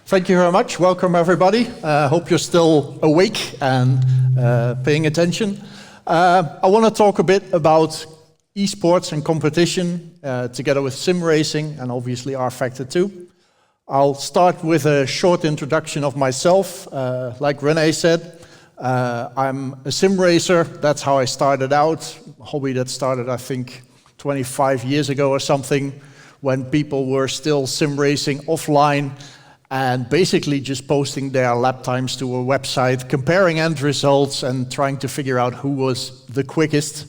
Thank you very much. Welcome, everybody. Hope you're still awake and paying attention. I want to talk a bit about esports and competition together with sim racing and obviously rFactor 2. I'll start with a short introduction of myself. Like René said, I'm a sim racer. That's how I started out. A hobby that started, I think, 25 years ago or something, when people were still sim racing offline and basically just posting their lap times to a website, comparing end results and trying to figure out who was the quickest.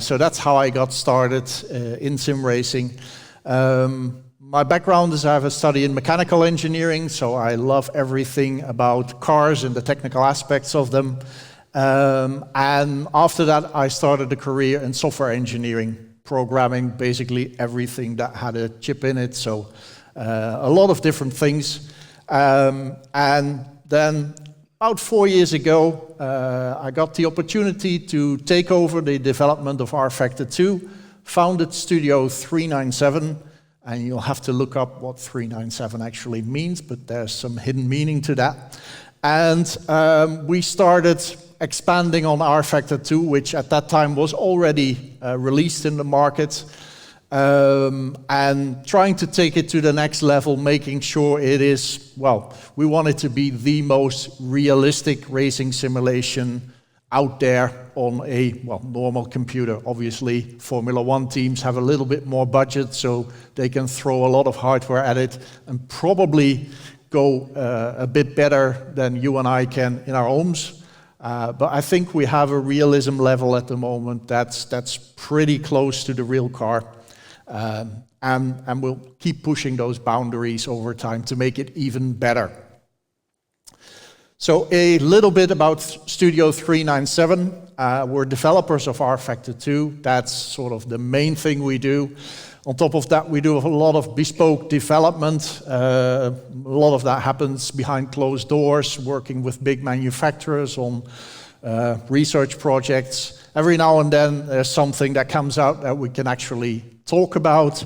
So that's how I got started in sim racing. My background is I have a study in mechanical engineering, so I love everything about cars and the technical aspects of them. And after that, I started a career in software engineering, programming basically everything that had a chip in it. So a lot of different things. And then about 4 years ago, I got the opportunity to take over the development of rFactor 2, founded Studio 397, and you'll have to look up what 397 actually means, but there's some hidden meaning to that. And we started expanding on rFactor 2, which at that time was already released in the market, and trying to take it to the next level, making sure it is, well, we want it to be the most realistic racing simulation out there on a, well, normal computer. Obviously, Formula One teams have a little bit more budget, so they can throw a lot of hardware at it and probably go a bit better than you and I can in our homes. But I think we have a realism level at the moment that's pretty close to the real car. And we'll keep pushing those boundaries over time to make it even better. So a little bit about Studio 397. We're developers of rFactor 2. That's sort of the main thing we do. On top of that, we do a lot of bespoke development. A lot of that happens behind closed doors, working with big manufacturers on research projects. Every now and then, there's something that comes out that we can actually talk about.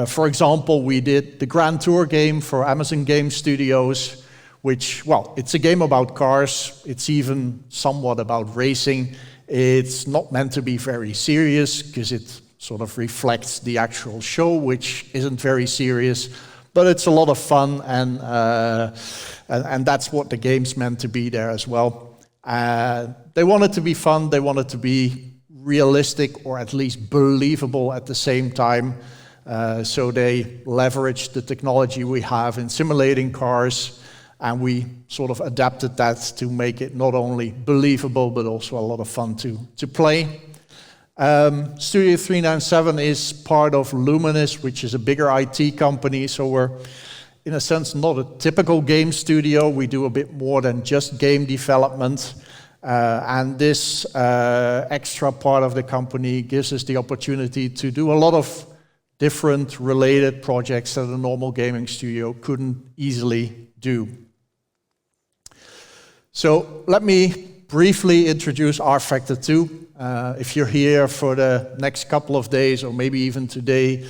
For example, we did the Grand Tour game for Amazon Game Studios, which, well, it's a game about cars. It's even somewhat about racing. It's not meant to be very serious because it sort of reflects the actual show, which isn't very serious, but it's a lot of fun, and that's what the game's meant to be there as well. They want it to be fun, they want it to be realistic or at least believable at the same time, so they leverage the technology we have in simulating cars, and we sort of adapted that to make it not only believable but also a lot of fun to play. Studio 397 is part of Luminous, which is a bigger IT company, so we're, in a sense, not a typical game studio. We do a bit more than just game development, and this extra part of the company gives us the opportunity to do a lot of different related projects that a normal gaming studio couldn't easily do. So let me briefly introduce rFactor 2. If you're here for the next couple of days, or maybe even today,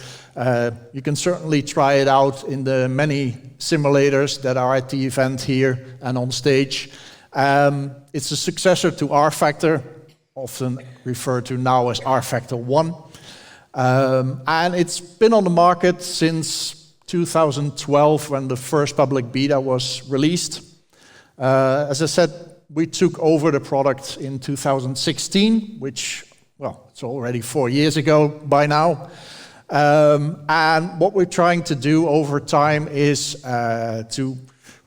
you can certainly try it out in the many simulators that are at the event here and on stage. It's a successor to rFactor, often referred to now as rFactor 1. And it's been on the market since 2012, when the first public beta was released. As I said, we took over the product in 2016, which, well, it's already 4 years ago by now. And what we're trying to do over time is to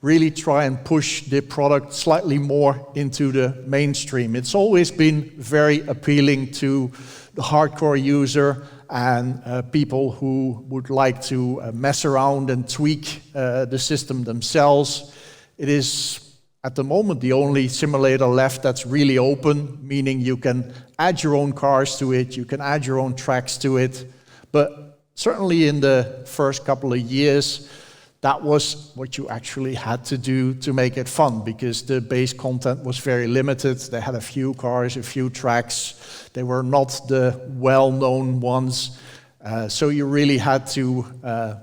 really try and push the product slightly more into the mainstream. It's always been very appealing to the hardcore user and people who would like to mess around and tweak the system themselves. It is, at the moment, the only simulator left that's really open, meaning you can add your own cars to it, you can add your own tracks to it. But certainly in the first couple of years, that was what you actually had to do to make it fun, because the base content was very limited. They had a few cars, a few tracks. They were not the well-known ones. So you really had to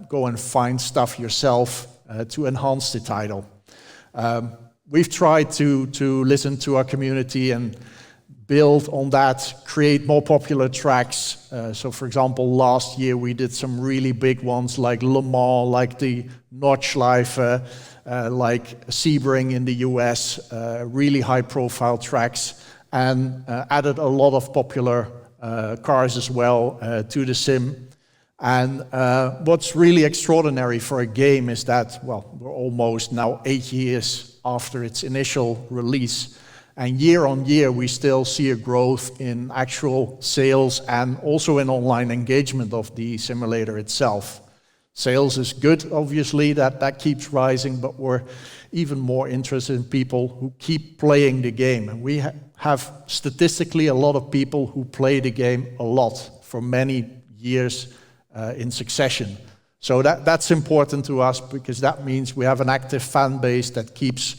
go and find stuff yourself to enhance the title. We've tried to listen to our community and build on that, create more popular tracks. So for example, last year we did some really big ones like Le Mans, like the Nordschleife, like Sebring in the US, really high profile tracks, and added a lot of popular cars as well to the sim. And what's really extraordinary for a game is that, well, we're almost now 8 years after its initial release, and year on year we still see a growth in actual sales and also in online engagement of the simulator itself. Sales is good, obviously, that keeps rising, but we're even more interested in people who keep playing the game. And we have statistically a lot of people who play the game a lot for many years in succession. So that's important to us, because that means we have an active fan base that keeps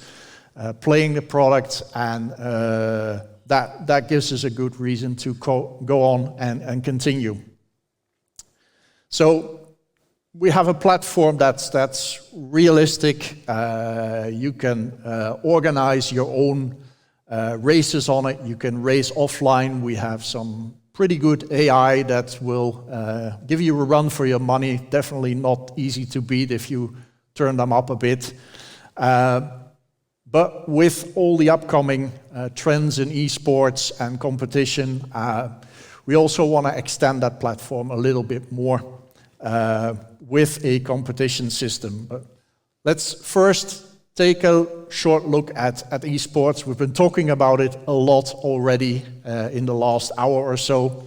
playing the product, and that gives us a good reason to go on and continue. So we have a platform that's realistic. You can organize your own races on it. You can race offline. We have some pretty good AI that will give you a run for your money. Definitely not easy to beat if you turn them up a bit. But with all the upcoming trends in esports and competition, we also want to extend that platform a little bit more with a competition system. But let's first take a short look at esports. We've been talking about it a lot already in the last hour or so.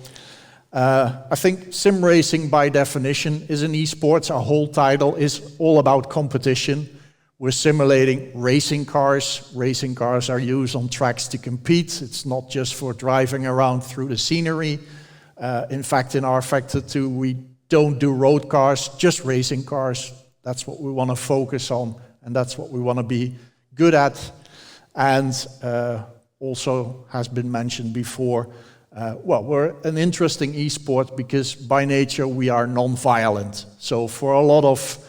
I think sim racing by definition is an esports. Our whole title is all about competition. We're simulating racing cars. Racing cars are used on tracks to compete. It's not just for driving around through the scenery. In fact, in rFactor 2, we don't do road cars, just racing cars. That's what we want to focus on, and that's what we want to be good at. And also has been mentioned before, well, we're an interesting esport because by nature we are non-violent. So for a lot of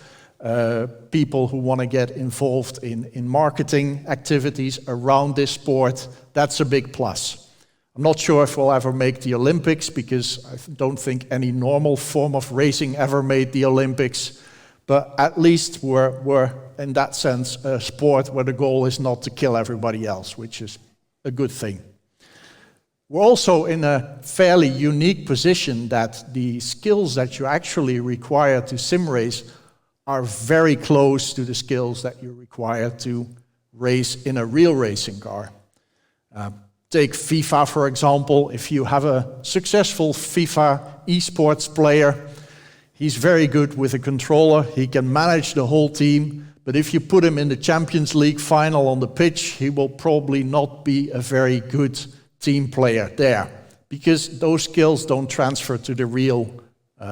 people who want to get involved in marketing activities around this sport, that's a big plus. I'm not sure if we'll ever make the Olympics, because I don't think any normal form of racing ever made the Olympics. But at least we're in that sense a sport where the goal is not to kill everybody else, which is a good thing. We're also in a fairly unique position that the skills that you actually require to sim race are very close to the skills that you require to race in a real racing car. Take FIFA, for example. If you have a successful FIFA esports player, he's very good with a controller. He can manage the whole team. But if you put him in the Champions League final on the pitch, he will probably not be a very good team player there, because those skills don't transfer to the real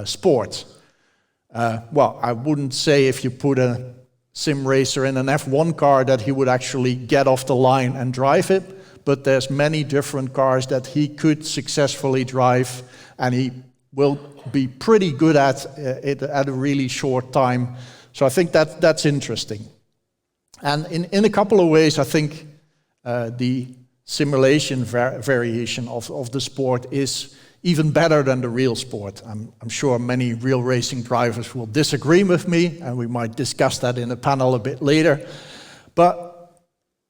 sport. Well, I wouldn't say if you put a sim racer in an F1 car that he would actually get off the line and drive it, but there's many different cars that he could successfully drive, and he will be pretty good at it at a really short time. So I think that's interesting. And in a couple of ways, I think the simulation variation of the sport is even better than the real sport. I'm sure many real racing drivers will disagree with me, and we might discuss that in a panel a bit later. But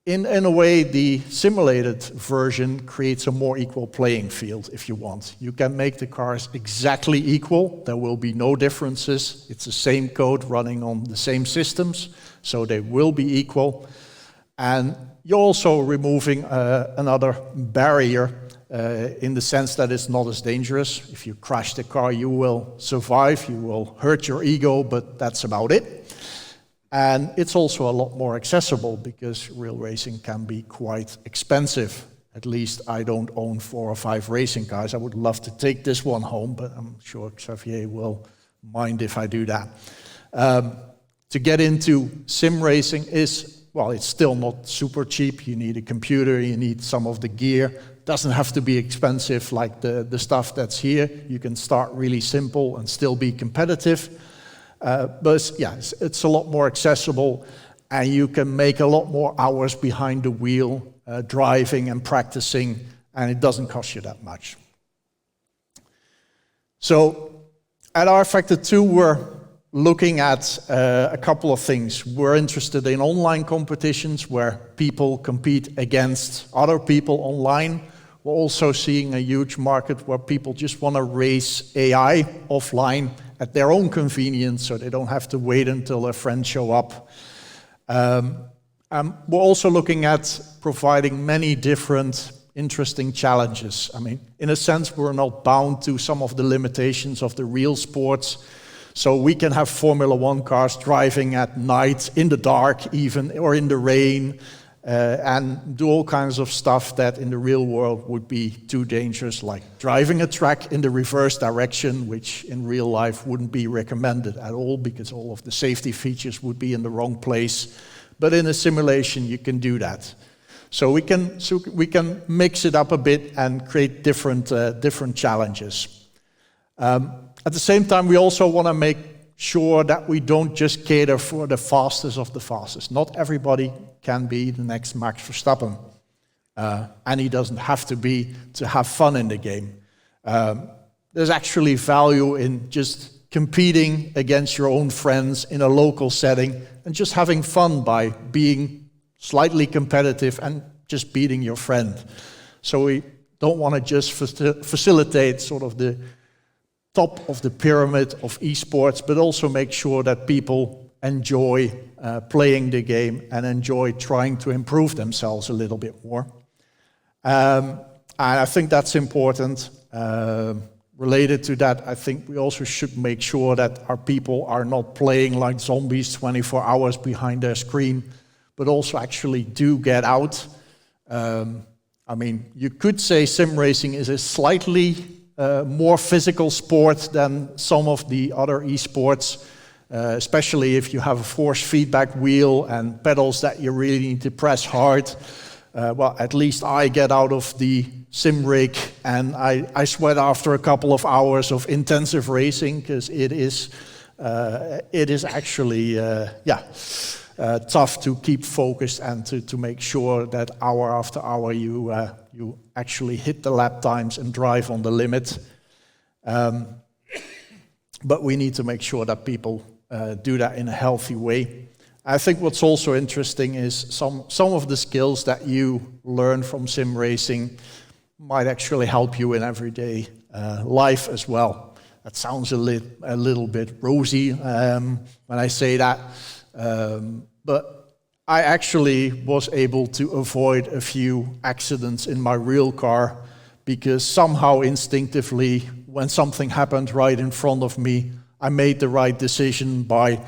in a way, the simulated version creates a more equal playing field, if you want. You can make the cars exactly equal. There will be no differences. It's the same code running on the same systems, so they will be equal. And you're also removing another barrier in the sense that it's not as dangerous. If you crash the car, you will survive. You will hurt your ego, but that's about it. And it's also a lot more accessible, because real racing can be quite expensive. At least I don't own 4 or 5 racing cars. I would love to take this one home, but I'm sure Xavier will mind if I do that. To get into sim racing is, well, it's still not super cheap. You need a computer, you need some of the gear. It doesn't have to be expensive like the stuff that's here. You can start really simple and still be competitive. But yeah, it's a lot more accessible, and you can make a lot more hours behind the wheel, driving and practicing, and it doesn't cost you that much. So at rFactor 2, we're looking at a couple of things. We're interested in online competitions where people compete against other people online. We're also seeing a huge market where people just want to race AI offline at their own convenience, so they don't have to wait until their friends show up. We're also looking at providing many different interesting challenges. I mean, in a sense, we're not bound to some of the limitations of the real sports. So we can have Formula One cars driving at night, in the dark even, or in the rain, and do all kinds of stuff that in the real world would be too dangerous, like driving a track in the reverse direction, which in real life wouldn't be recommended at all because all of the safety features would be in the wrong place. But in a simulation, you can do that. So we can mix it up a bit and create different challenges. At the same time, we also want to make sure that we don't just cater for the fastest of the fastest. Not everybody can be the next Max Verstappen, and he doesn't have to be to have fun in the game. There's actually value in just competing against your own friends in a local setting and just having fun by being slightly competitive and just beating your friend. So we don't want to just facilitate sort of the top of the pyramid of esports, but also make sure that people enjoy playing the game and enjoy trying to improve themselves a little bit more. And I think that's important. Related to that, I think we also should make sure that our people are not playing like zombies 24 hours behind their screen, but also actually do get out. I mean, you could say sim racing is a slightly more physical sport than some of the other esports, especially if you have a force feedback wheel and pedals that you really need to press hard. Well, at least I get out of the sim rig and I sweat after a couple of hours of intensive racing because it is actually tough to keep focused and to make sure that hour after hour you actually hit the lap times and drive on the limit. But we need to make sure that people do that in a healthy way. I think what's also interesting is some of the skills that you learn from sim racing might actually help you in everyday life as well. That sounds a little bit rosy when I say that. But I actually was able to avoid a few accidents in my real car because somehow instinctively, when something happened right in front of me, I made the right decision by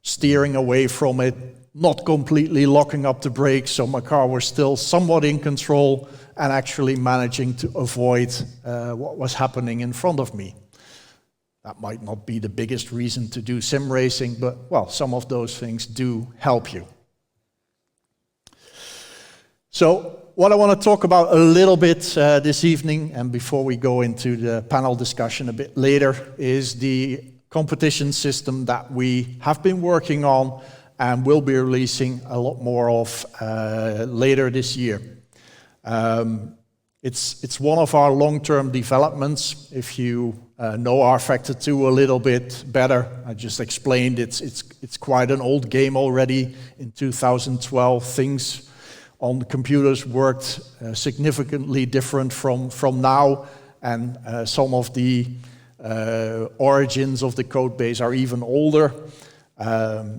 steering away from it, not completely locking up the brakes, so my car was still somewhat in control and actually managing to avoid what was happening in front of me. That might not be the biggest reason to do sim racing, but, well, some of those things do help you. So what I want to talk about a little bit this evening, and before we go into the panel discussion a bit later, is the competition system that we have been working on and will be releasing a lot more of later this year. It's one of our long-term developments. If you know rFactor 2 a little bit better, I just explained it's quite an old game already. In 2012, things on the computers worked significantly different from now, and some of the origins of the code base are even older.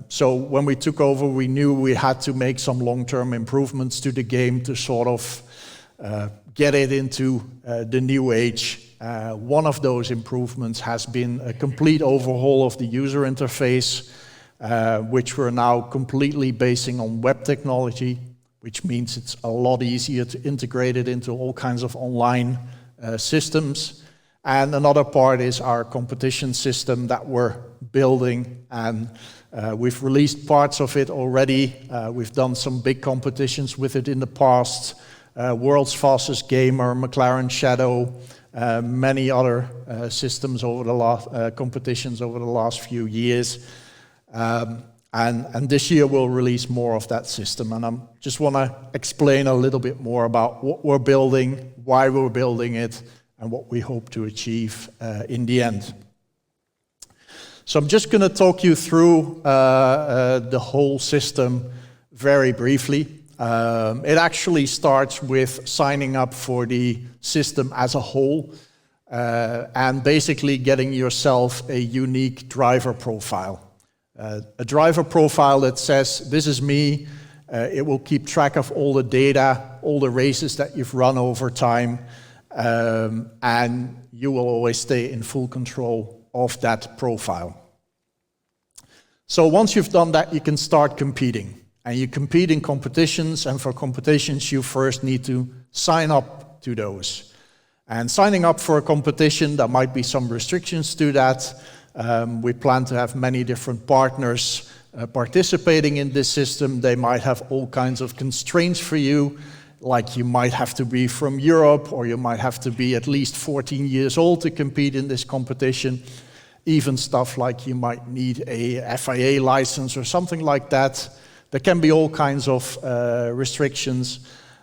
So when we took over, we knew we had to make some long-term improvements to the game to sort of get it into the new age. One of those improvements has been a complete overhaul of the user interface, which we're now completely basing on web technology, which means it's a lot easier to integrate it into all kinds of online systems. And another part is our competition system that we're building, and we've released parts of it already. We've done some big competitions with it in the past. world's fastest gamer, McLaren Shadow, many other systems over the last competitions over the last few years. And this year we'll release more of that system. And I just want to explain a little bit more about what we're building, why we're building it, and what we hope to achieve in the end. So I'm just going to talk you through the whole system very briefly. It actually starts with signing up for the system as a whole and basically getting yourself a unique driver profile. A driver profile that says, this is me. It will keep track of all the data, all the races that you've run over time, and you will always stay in full control of that profile. So once you've done that, you can start competing. And you compete in competitions, and for competitions you first need to sign up to those. And signing up for a competition, there might be some restrictions to that. We plan to have many different partners participating in this system. They might have all kinds of constraints for you, like you might have to be from Europe, or you might have to be at least 14 years old to compete in this competition. Even stuff like you might need a FIA license or something like that. There can be all kinds of restrictions,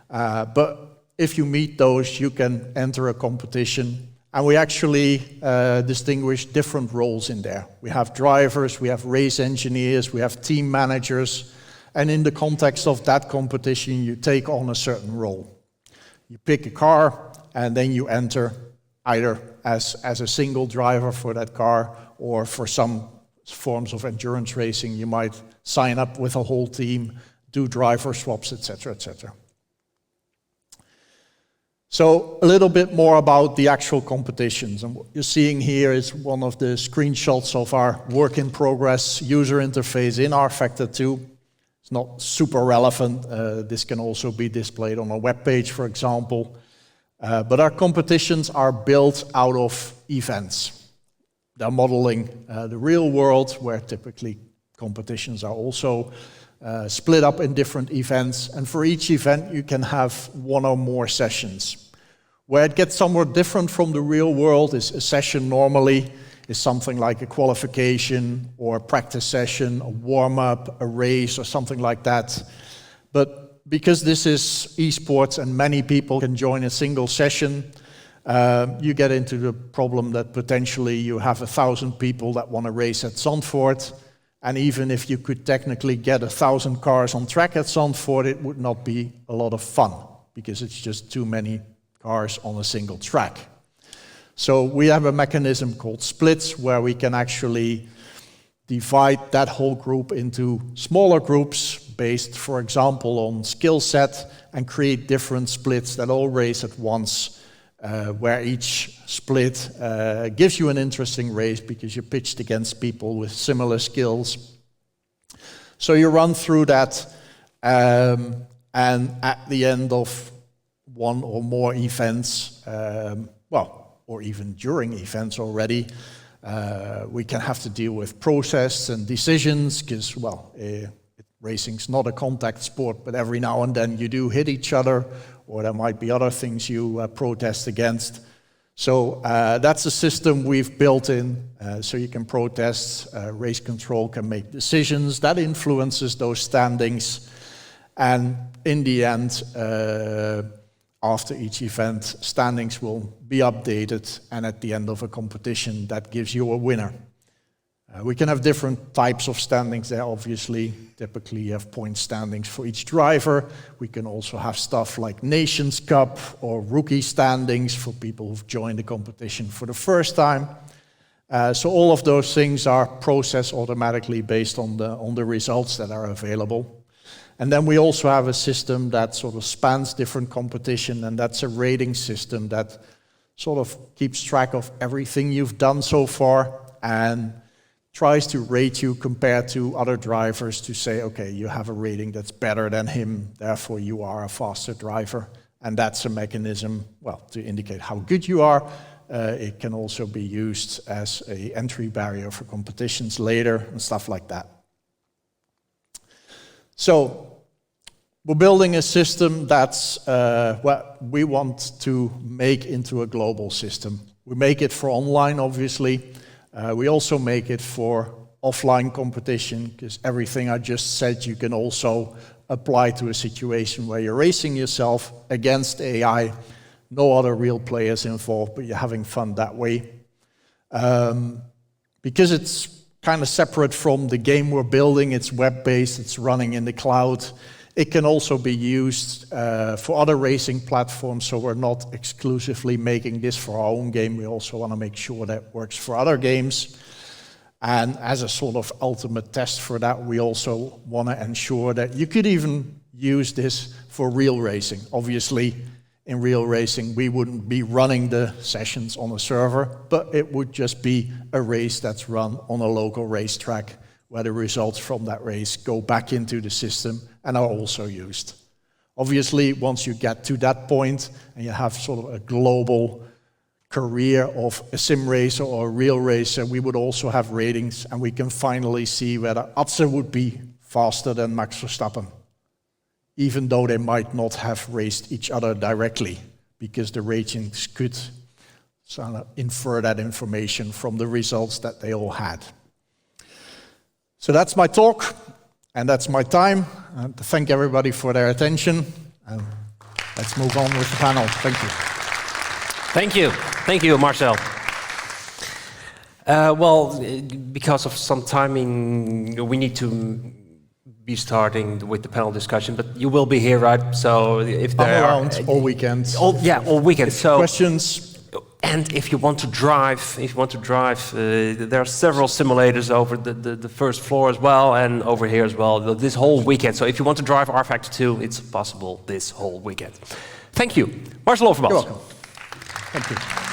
but if you meet those, you can enter a competition. And we actually distinguish different roles in there. We have drivers, we have race engineers, we have team managers, and in the context of that competition, you take on a certain role. You pick a car, and then you enter either as a single driver for that car, or for some forms of endurance racing, you might sign up with a whole team, do driver swaps, etc., etc. So a little bit more about the actual competitions. And what you're seeing here is one of the screenshots of our work in progress user interface in rFactor 2. It's not super relevant. This can also be displayed on a web page, for example. But our competitions are built out of events. They're modeling the real world, where typically competitions are also split up in different events. And for each event, you can have one or more sessions. Where it gets somewhat different from the real world is a session normally is something like a qualification or a practice session, a warm-up, a race, or something like that. But because this is esports and many people can join a single session, you get into the problem that potentially you have 1,000 people that want to race at Zandvoort, and even if you could technically get 1,000 cars on track at Zandvoort, it would not be a lot of fun, because it's just too many cars on a single track. So we have a mechanism called splits, where we can actually divide that whole group into smaller groups based, for example, on skill set, and create different splits that all race at once, where each split gives you an interesting race because you're pitched against people with similar skills. So you run through that, and at the end of one or more events, or even during events already, we can have to deal with process and decisions, because, racing's not a contact sport, but every now and then you do hit each other, or there might be other things you protest against. So that's a system we've built in, so you can protest, race control can make decisions, that influences those standings, and in the end, after each event, standings will be updated, and at the end of a competition, that gives you a winner. We can have different types of standings there, obviously. Typically, you have point standings for each driver. We can also have stuff like Nations Cup or rookie standings for people who've joined the competition for the first time. So all of those things are processed automatically based on the results that are available. And then we also have a system that sort of spans different competition, and that's a rating system that sort of keeps track of everything you've done so far and tries to rate you compared to other drivers to say, okay, you have a rating that's better than him, therefore you are a faster driver. And that's a mechanism, to indicate how good you are. It can also be used as an entry barrier for competitions later and stuff like that. So We're building a system that's what we want to make into a global system. We make it for online, obviously. We also make it for offline competition, because everything I just said you can also apply to a situation where you're racing yourself against AI. No other real players involved, but you're having fun that way. Because it's kind of separate from the game we're building, it's web-based, it's running in the cloud. It can also be used for other racing platforms, so we're not exclusively making this for our own game. We also want to make sure that it works for other games. And as a sort of ultimate test for that, we also want to ensure that you could even use this for real racing. Obviously, in real racing, we wouldn't be running the sessions on a server, but it would just be a race that's run on a local racetrack, where the results from that race go back into the system and are also used. Obviously, once you get to that point and you have sort of a global career of a sim racer or a real racer, we would also have ratings, and we can finally see whether Atze would be faster than Max Verstappen, even though they might not have raced each other directly, because the ratings could sort of infer that information from the results that they all had. So that's my talk, and that's my time. To thank everybody for their attention, and let's move on with the panel. Thank you. Thank you, Marcel. Well, because of some timing, we need to be starting with the panel discussion, but you will be here, right? So if there are around all weekend. All weekend. So questions. And if you want to drive, there are several simulators over the first floor as well, and over here as well, this whole weekend. So if you want to drive rFactor 2, it's possible this whole weekend. Thank you. Marcel Offermans. You're welcome. Thank you.